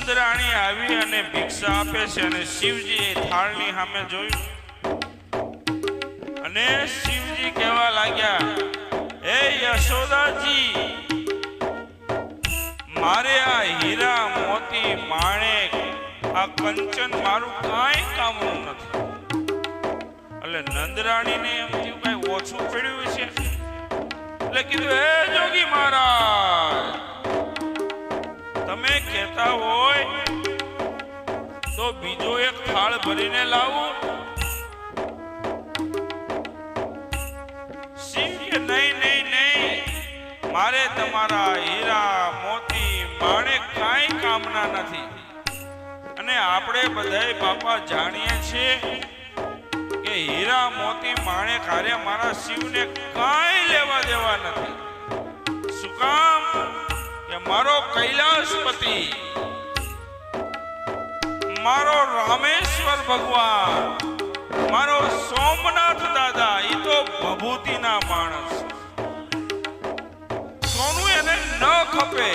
નંદરાણી આવી અને ભિક્ષા આપે છે અને શિવજી એ થાળની સામે જોયું અને શિવજી કહેવા લાગ્યા, હે યશોદાજી, મારે આ હીરા મોતી માણેક આ કંચન મારું કાંઈ કામનું નથી. એટલે નંદરાણીને એમ થયું કઈ ઓછું પડ્યું છે. એટલે કીધું, હે જોગી મહારાજ, તમે કહેતા હોય તો બીજો એક થાળ ભરીને લાવું. શિવ કે નહીં નહીં નહીં, મારે તમારા હીરા મોતી માણેક કાંઈ કામના નથી. અને આપણે બધાય બાપા જાણીએ છીએ કે હીરા મોતી માણેક હારે મારા શિવને કાંઈ લેવા દેવા નથી. શું કામ? કે મારો કૈલાસપતિ, મારો રામેશ્વર ભગવાન, મારો સોમનાથ દાદા એ તો ભભૂતિના માણસ, સોનું એને ન ખપે.